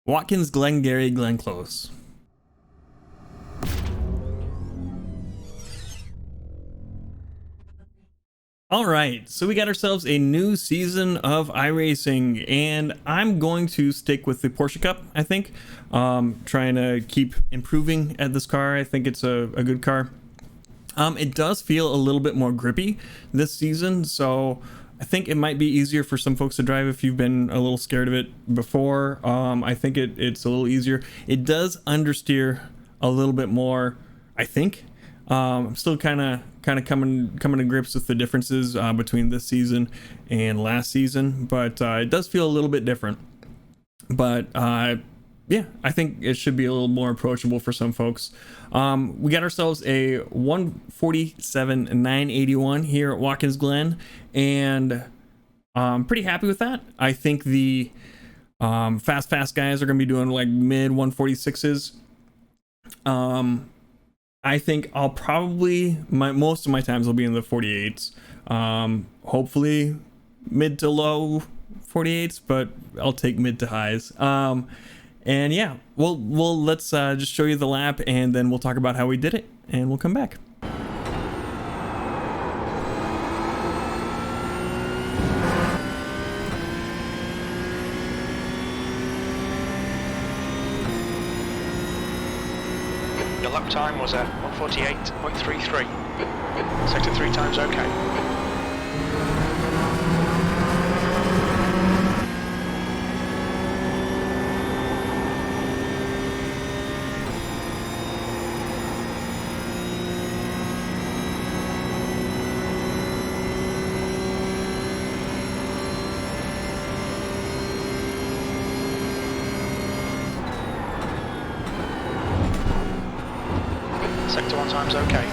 Watkins Glen Close. All right, so we got ourselves a new season of iRacing, and I'm going to stick with the Porsche Cup, I think. Trying to keep improving at this car. I think it's a good car. It does feel a little bit more grippy this season, so I think it might be easier for some folks to drive if you've been a little scared of it before. I think it's a little easier. It does understeer a little bit more, I think. I'm still kind of coming to grips with the differences between this season and last season, but it does feel a little bit different. But yeah, I think it should be a little more approachable for some folks. We got ourselves a 147.981 here at Watkins Glen, and I'm pretty happy with that. I think the fast guys are going to be doing like mid 146s. I think I'll probably most of my times will be in the 48s. Hopefully mid to low 48s, but I'll take mid to highs. And yeah, we'll let's just show you the lap, and then we'll talk about how we did it, and we'll come back. Your lap time was 148.33. Sector 3 times okay. Sector 1 times okay.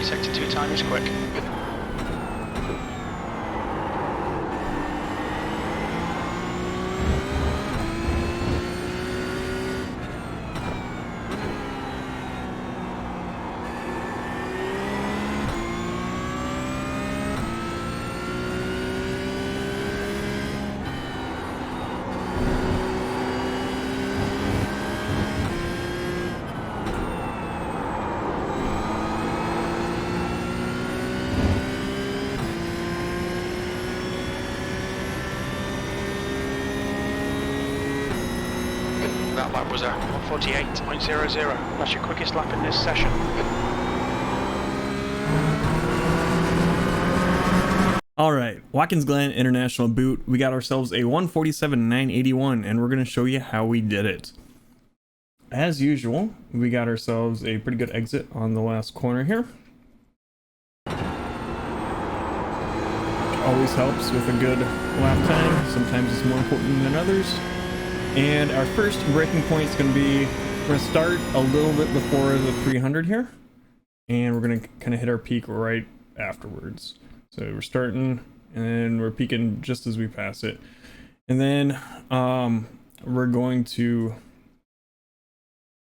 Sector 2 time is quick. That lap was a 148.00. That's your quickest lap in this session. All right, Watkins Glen International Boot. We got ourselves a 147.981, and we're going to show you how we did it. As usual, we got ourselves a pretty good exit on the last corner here. Always helps with a good lap time. Sometimes it's more important than others. And our first braking point is going to be, we're going to start a little bit before the 300 here, and we're going to kind of hit our peak right afterwards. So we're starting, and then we're peaking just as we pass it. And then we're going to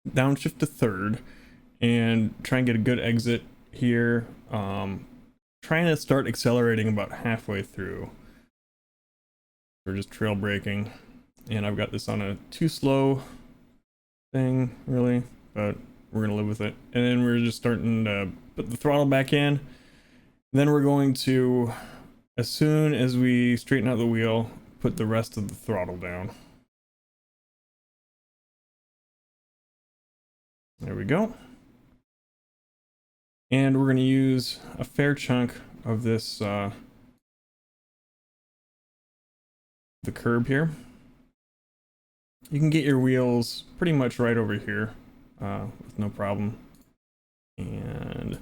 downshift to third and try and get a good exit here. Trying to start accelerating about halfway through. We're just trail braking. And I've got this on a too slow thing, really, but we're going to live with it. And then we're just starting to put the throttle back in. Then we're going to, as soon as we straighten out the wheel, put the rest of the throttle down. There we go. And we're going to use a fair chunk of this, the curb here. You can get your wheels pretty much right over here with no problem. And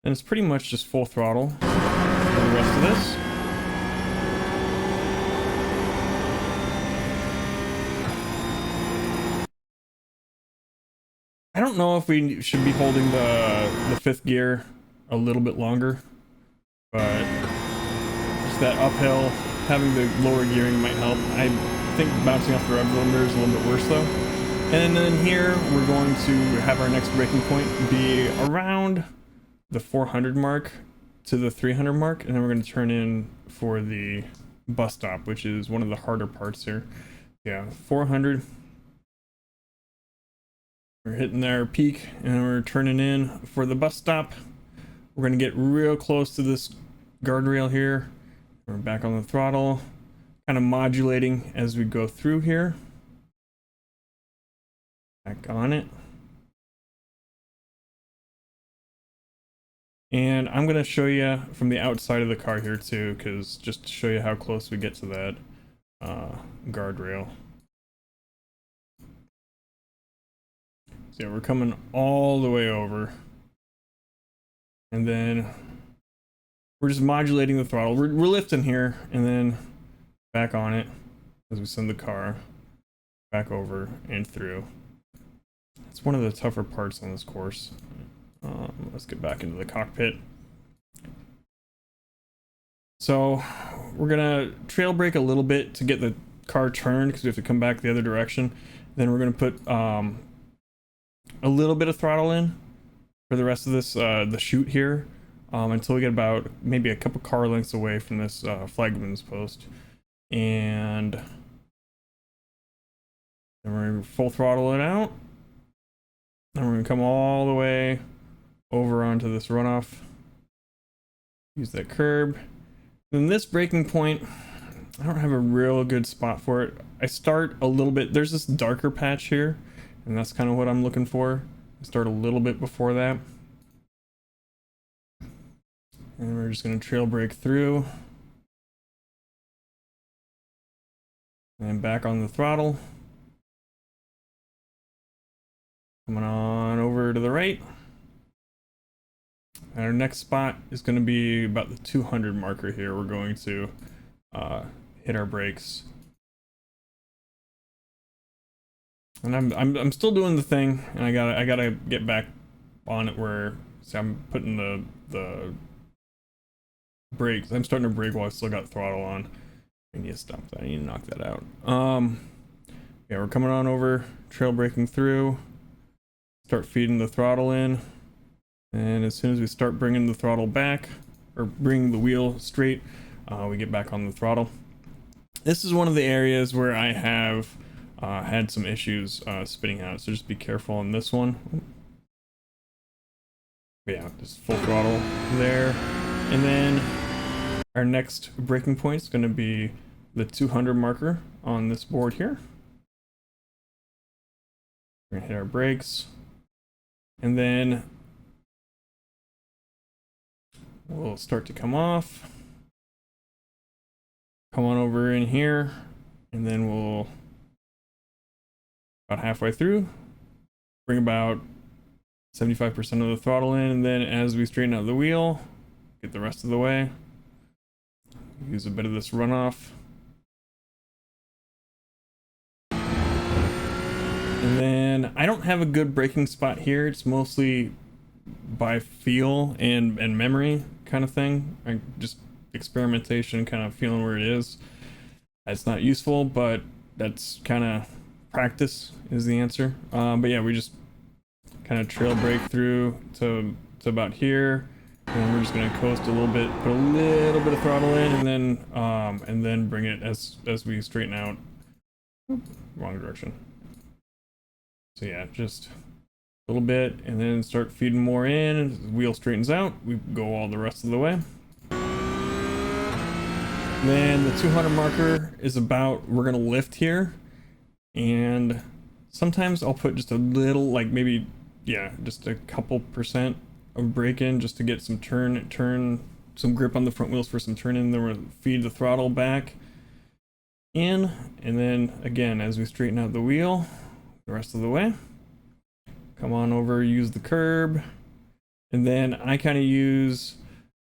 it's pretty much just full throttle for the rest of this. I don't know if we should be holding the fifth gear a little bit longer, but just that uphill, having the lower gearing might help. I think bouncing off the rev limiter is a little bit worse though. And then here we're going to have our next braking point be around the 400 mark to the 300 mark, and then we're going to turn in for the bus stop, which is one of the harder parts here. Yeah, 400. We're hitting our peak and we're turning in for the bus stop. We're going to get real close to this guardrail here. We're back on the throttle, kind of modulating as we go through here. Back on it. And I'm going to show you from the outside of the car here too, because just to show you how close we get to that guardrail. So yeah, we're coming all the way over. And then we're just modulating the throttle. We're lifting here and then back on it as we send the car back over and through. It's one of the tougher parts on this course. Let's get back into the cockpit. So we're gonna trail brake a little bit to get the car turned because we have to come back the other direction. Then we're gonna put a little bit of throttle in for the rest of this the chute here until we get about maybe a couple car lengths away from this flagman's post, and then we're gonna full throttle it out. Then we're gonna come all the way over onto this runoff. Use that curb. Then this braking point, I don't have a real good spot for it. I start a little bit, there's this darker patch here, and that's kind of what I'm looking for. I start a little bit before that. And we're just gonna trail brake through. And back on the throttle. Coming on over to the right. And our next spot is going to be about the 200 marker here. We're going to hit our brakes. And I'm still doing the thing, and I gotta get back on it where, see, I'm putting the brakes. I'm starting to brake while I still got throttle on. I need to stop that. I need to knock that out. Yeah, we're coming on over, trail braking through. Start feeding the throttle in. And as soon as we start bringing the throttle back, or bring the wheel straight, we get back on the throttle. This is one of the areas where I have had some issues spitting out, so just be careful on this one. But yeah, just full throttle there. And then our next braking point is going to be the 200 marker on this board here. We're going to hit our brakes. And then we'll start to come off. Come on over in here, and then we'll, about halfway through, bring about 75% of the throttle in, and then as we straighten out the wheel, get the rest of the way. Use a bit of this runoff. And then I don't have a good braking spot here. It's mostly by feel and memory kind of thing. I just experimentation, kind of feeling where it is. That's not useful, but that's kind of practice is the answer. But yeah, we just kind of trail brake through to about here, and we're just gonna coast a little bit, put a little bit of throttle in, and then bring it as we straighten out. Wrong direction. So yeah, just a little bit, and then start feeding more in. As the wheel straightens out, we go all the rest of the way. Then the 200 marker is about, we're gonna lift here, and sometimes I'll put just a little, like maybe, yeah, just a couple percent of brake in just to get some turn, some grip on the front wheels for some turn in. Then we'll feed the throttle back in, and then again, as we straighten out the wheel, the rest of the way, come on over, use the curb, and then I kind of use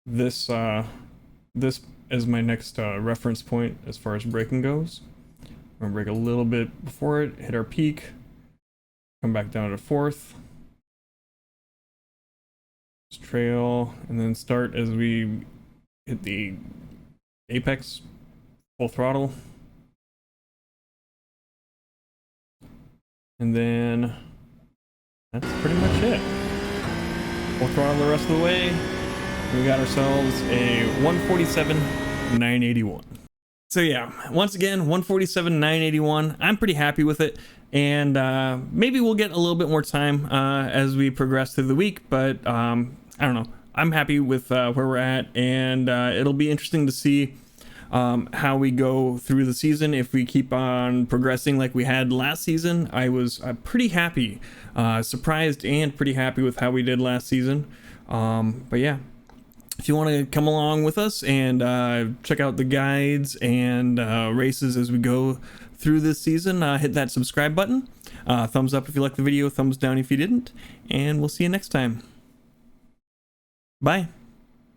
this this as my next reference point as far as braking goes. We're gonna brake a little bit before it, hit our peak, come back down to fourth, trail, and then start as we hit the apex, full throttle. And then that's pretty much it. Full throttle the rest of the way. We got ourselves a 147.981. So yeah, once again, 147.981. I'm pretty happy with it, and maybe we'll get a little bit more time as we progress through the week, but I don't know. I'm happy with where we're at, and it'll be interesting to see how we go through the season. If we keep on progressing like we had last season, I was pretty happy, surprised and pretty happy with how we did last season. But yeah, if you want to come along with us and check out the guides and races as we go through this season, hit that subscribe button. Thumbs up if you liked the video, thumbs down if you didn't, and we'll see you next time. Bye.